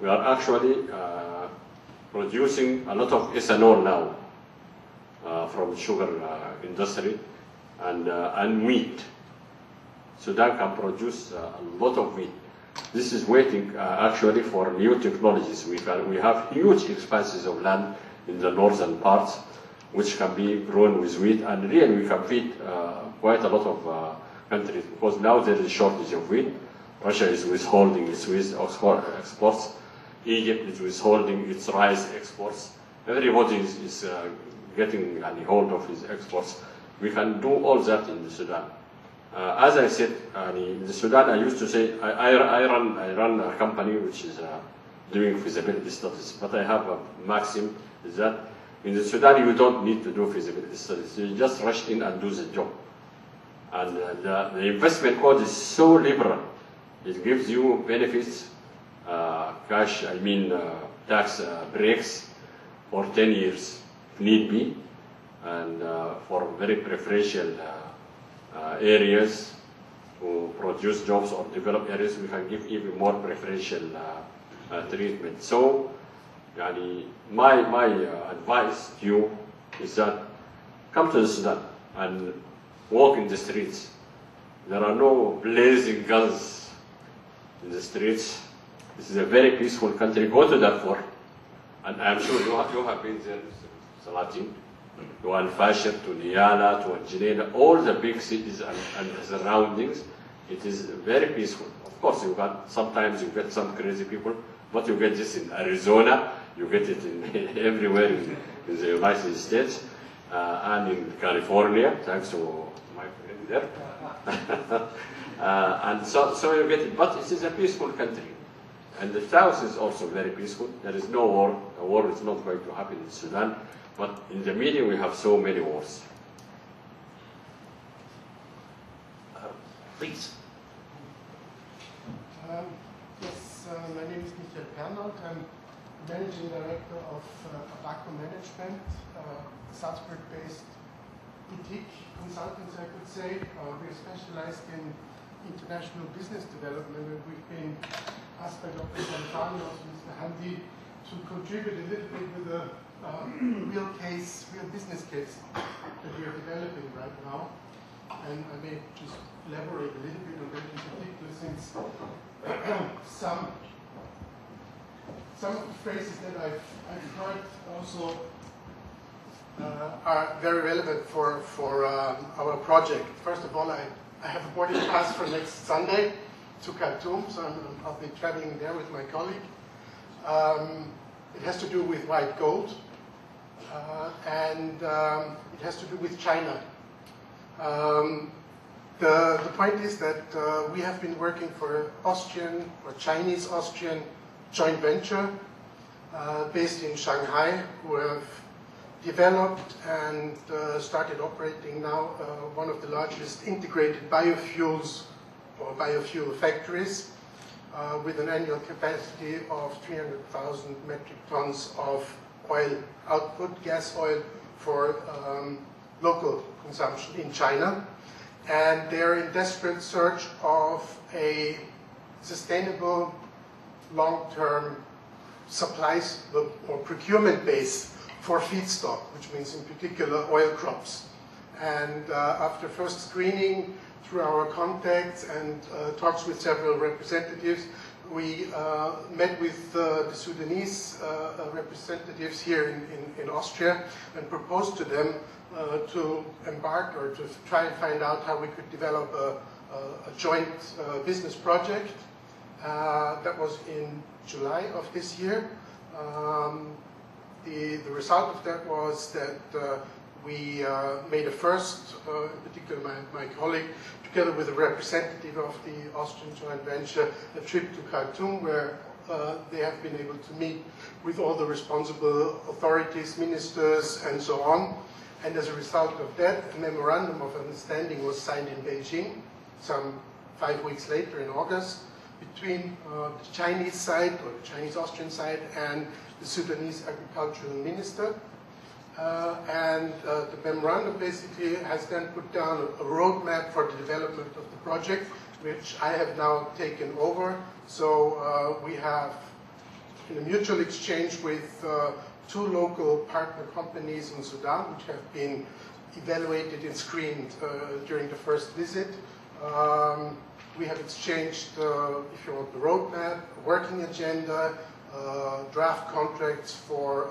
We are actually producing a lot of ethanol now from sugar industry and wheat. Sudan can produce a lot of wheat. This is waiting actually for new technologies. We have huge expanses of land in the northern parts, which can be grown with wheat, and really we can feed quite a lot of countries, because now there is a shortage of wheat. Russia is withholding its wheat exports. Egypt is withholding its rice exports. Everybody is getting a hold of his exports. We can do all that in Sudan. As I said, in Sudan, I used to say I run a company which is doing feasibility studies, but I have a maxim is that in the Sudan you don't need to do feasibility studies. You just rush in and do the job. And the investment code is so liberal. It gives you benefits, cash, tax breaks for 10 years if need be, and for very preferential areas to produce jobs or develop areas, we can give even more preferential treatment. So, my advice to you is that come to Sudan and walk in the streets. There are no blazing guns in the streets. This is a very peaceful country. Go to Darfur, and I'm sure you have been there, Salatin, to Al-Fashir, to Niyala, to Al-Junaina, all the big cities and surroundings. It is very peaceful. Of course, sometimes you get some crazy people, but you get this in Arizona, you get it in everywhere in the United States, and in California, thanks to my friend there. And so you get it, but it is a peaceful country. And the south is also very peaceful. There is no war. A war is not going to happen in Sudan. But in the media, we have so many wars. Please. Yes, my name is Michael Pernold. I'm Managing Director of tobacco management, Salzburg-based boutique consultants, I could say. We're specialized in international business development, and we've been asked by Dr. Santani, also Mr. Hamdi, to contribute a little bit with a real business case that we are developing right now. And I may just elaborate a little bit on that in particular, since some of the phrases that I've heard also are very relevant for our project. First of all, I have a boarding pass for next Sunday to Khartoum, so I'll be traveling there with my colleague. It has to do with white gold, and it has to do with China. The point is that we have been working for Austrian or Chinese-Austrian joint venture based in Shanghai, who have developed and started operating now one of the largest integrated biofuels or biofuel factories with an annual capacity of 300,000 metric tons of oil output, gas oil, for local consumption in China. And they're in desperate search of a sustainable long-term supplies or procurement base for feedstock, which means in particular oil crops. And after first screening through our contacts and talks with several representatives, we met with the Sudanese representatives here in Austria and proposed to them to embark or to try and find out how we could develop a joint business project. That was in July of this year. The result of that was that we made a first, in particular my colleague, together with a representative of the Austrian joint venture, a trip to Khartoum, where they have been able to meet with all the responsible authorities, ministers, and so on. And as a result of that, a memorandum of understanding was signed in Beijing, some 5 weeks later in August, between the Chinese side, or the Chinese-Austrian side, and the Sudanese agricultural minister. The memorandum basically has then put down a roadmap for the development of the project, which I have now taken over. So we have in a mutual exchange with 2 local partner companies in Sudan, which have been evaluated and screened during the first visit. We have exchanged, if you want, the roadmap, working agenda, draft contracts for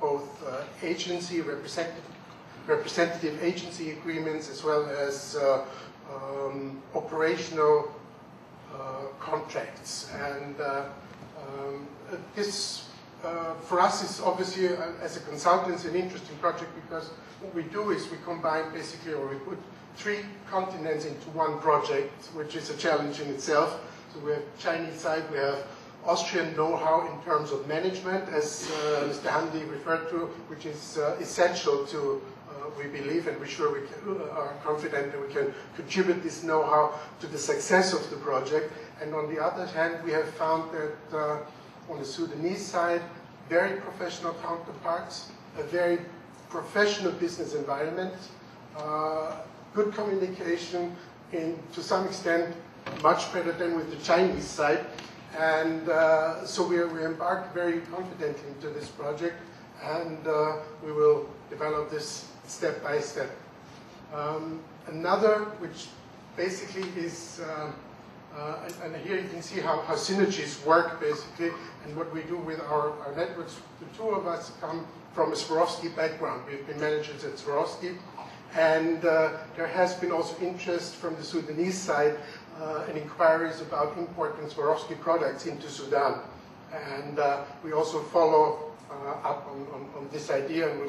both agency, representative agency agreements, as well as operational contracts. And this, for us, is obviously, as a consultant, an interesting project, because what we do is we combine basically, or we put 3 continents into one project, which is a challenge in itself. So we have Chinese side, we have Austrian know-how in terms of management, as Mr. Hamdi referred to, which is essential to, we believe, and we're sure we are confident that we can contribute this know-how to the success of the project. And on the other hand, we have found that on the Sudanese side, very professional counterparts, a very professional business environment, good communication, and to some extent much better than with the Chinese side. And so we embarked very confidently into this project, and we will develop this step by step. Another, which basically is, and here you can see how synergies work basically, and what we do with our networks. The 2 of us come from a Swarovski background. We've been managers at Swarovski, and there has been also interest from the Sudanese side and inquiries about importing Swarovski products into Sudan. And we also follow up on this idea, and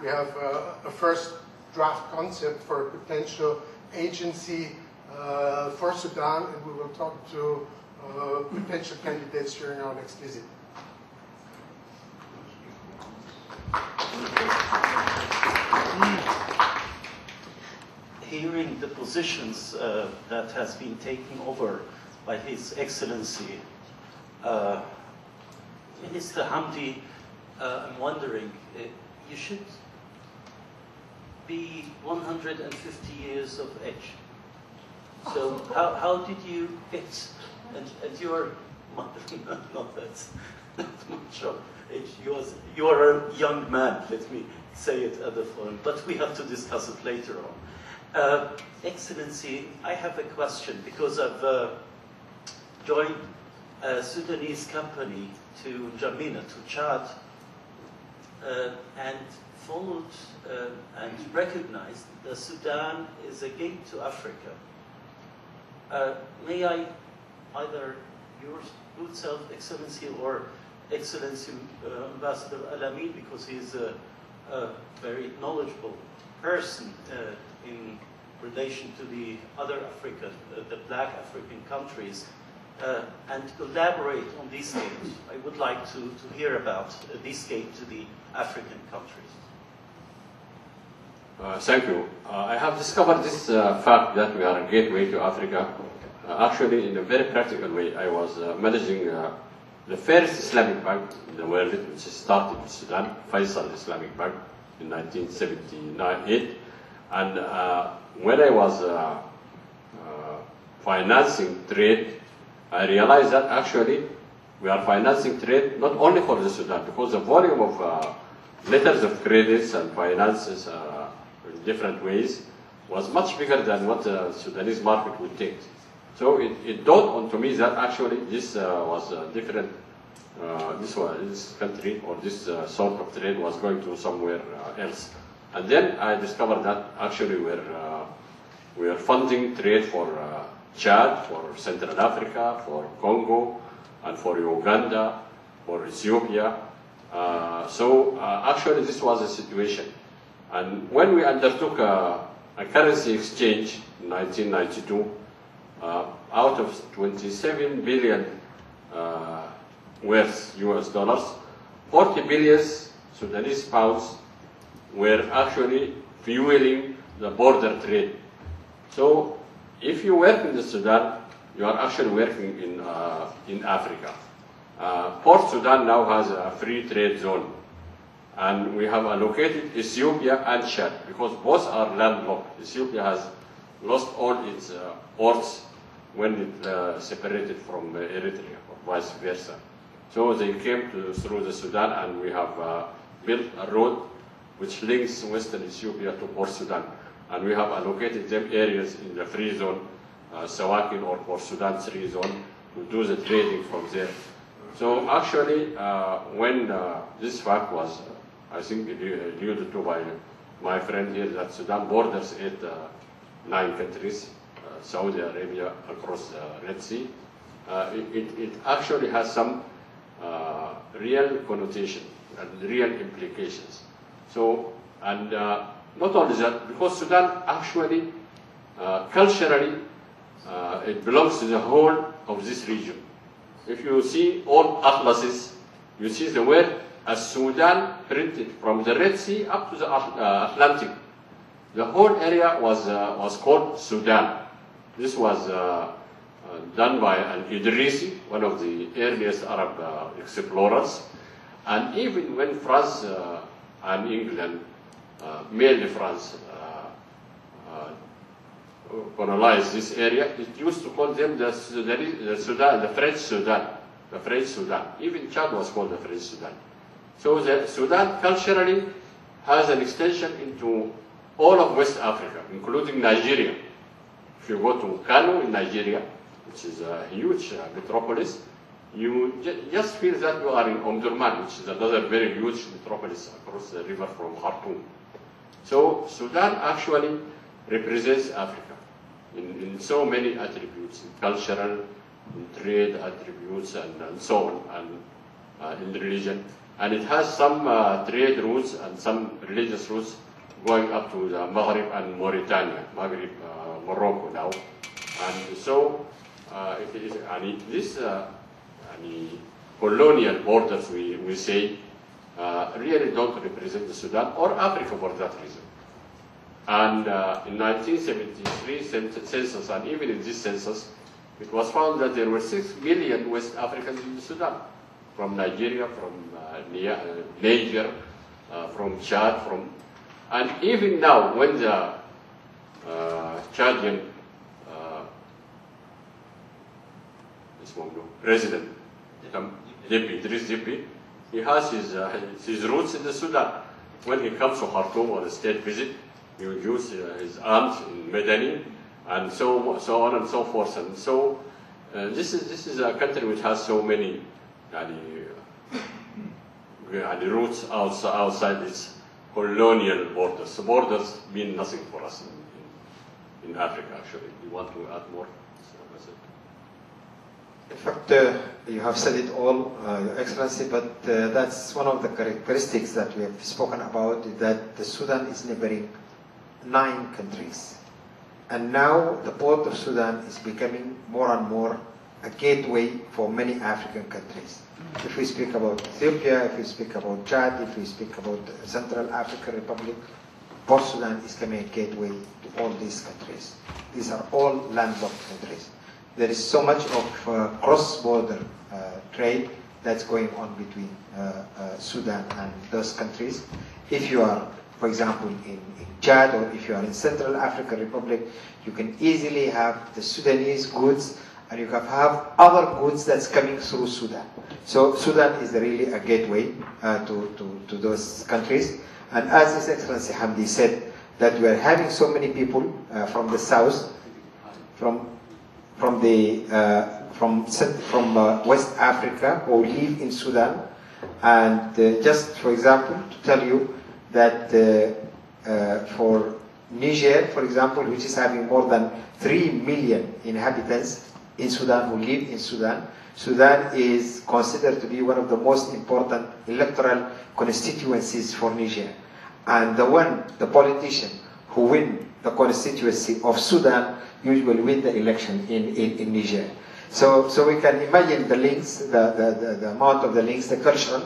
we have a first draft concept for a potential agency for Sudan, and we will talk to potential candidates during our next visit. Hearing the positions that has been taken over by His Excellency Minister Hamdi, I'm wondering, you should be 150 years of age. So how did you get, and your mother, not that much of age, you are a young man, let me say it at the front, but we have to discuss it later on. Excellency, I have a question, because I've joined a Sudanese company to N'Djamena, to Chad, and followed and recognized that Sudan is a gate to Africa. May I, either your good self, Excellency, or Excellency Ambassador Al-Amin, because he's a very knowledgable person in relation to the other African, the black African countries, and elaborate on this gate. I would like to hear about this gate to the African countries. Thank you. I have discovered this fact that we are a gateway to Africa. Actually, in a very practical way. I was managing the first Islamic bank in the world, which started in Sudan, Faisal Islamic Bank, in 1978. And when I was financing trade, I realized that actually we are financing trade not only for the Sudan, because the volume of letters of credits and finances in different ways was much bigger than what the Sudanese market would take. So it dawned onto me that actually this was a different, this country or this sort of trade was going to somewhere else. And then I discovered that actually we're funding trade for Chad, for Central Africa, for Congo, and for Uganda, for Ethiopia. Actually this was a situation. And when we undertook a currency exchange in 1992, out of 27 billion worth US dollars, 40 billion Sudanese pounds were actually fueling the border trade. So if you work in the Sudan, you are actually working in Africa. Port Sudan now has a free trade zone, and we have allocated Ethiopia and Chad because both are landlocked. Ethiopia has lost all its ports when it separated from Eritrea, or vice versa. So they came through the Sudan, and we have built a road which links Western Ethiopia to Port Sudan. And we have allocated them areas in the free zone, Sawakin or Port Sudan 3 zone, to do the trading from there. So actually, when this fact was, I think, alluded to by my friend here, that Sudan borders 9 countries, Saudi Arabia across the Red Sea, it actually has some real connotation and real implications. So, and not only that, because Sudan actually, culturally, it belongs to the whole of this region. If you see all atlases, you see the word as Sudan printed from the Red Sea up to the Atlantic. The whole area was called Sudan. This was done by Al-Idrisi, one of the earliest Arab explorers. And even when France and England, mainly France, colonized this area, it used to call them the Sudan, the French Sudan, the French Sudan. Even Chad was called the French Sudan. So the Sudan culturally has an extension into all of West Africa, including Nigeria. If you go to Kano in Nigeria, which is a huge metropolis, you just feel that you are in Omdurman, which is another very huge metropolis across the river from Khartoum. So Sudan actually represents Africa in so many attributes, in cultural, in trade attributes, and so on, and in religion. And it has some trade routes and some religious routes going up to the Maghreb and Mauritania, Maghreb, Morocco now. And so it is, and this colonial borders, we say, really don't represent the Sudan or Africa for that reason. And in 1973 census, and even in this census, it was found that there were 6 million West Africans in Sudan, from Nigeria, from Niger, from Chad, and even now, when the Chadian president, Idriss Déby, he has his roots in the Sudan. When he comes to Khartoum on a state visit, he would use his arms in Medani, and so on and so forth. And so this is a country which has so many roots outside its colonial borders. So borders mean nothing for us in Africa, actually. You want to add more? In fact, you have said it all, Your Excellency, but that's one of the characteristics that we have spoken about, is that the Sudan is neighboring 9 countries. And now the port of Sudan is becoming more and more a gateway for many African countries. If we speak about Ethiopia, if we speak about Chad, if we speak about Central African Republic, Port Sudan is becoming a gateway to all these countries. These are all landlocked countries. There is so much of cross-border trade that's going on between Sudan and those countries. If you are, for example, in Chad, or if you are in Central African Republic, you can easily have the Sudanese goods, and you can have other goods that's coming through Sudan. So Sudan is really a gateway to those countries. And as His Excellency Hamdi said, that we are having so many people from the south, from West Africa, who live in Sudan. And just for example, to tell you that for Niger, for example, which is having more than 3 million inhabitants in Sudan who live in Sudan, Sudan is considered to be one of the most important electoral constituencies for Niger. And the politician who win the constituency of Sudan usually win the election in Niger. So we can imagine the links, the amount of the links, the cultural,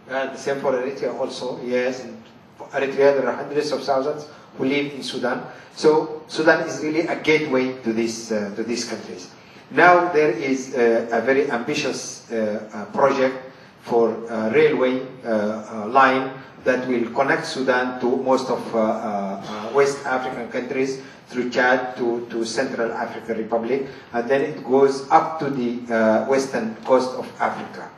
and the same for Eritrea also. Yes, in Eritrea there are hundreds of thousands who live in Sudan. So Sudan is really a gateway to these countries. Now there is a very ambitious project for a railway line that will connect Sudan to most of West African countries, through Chad to Central African Republic, and then it goes up to the western coast of Africa.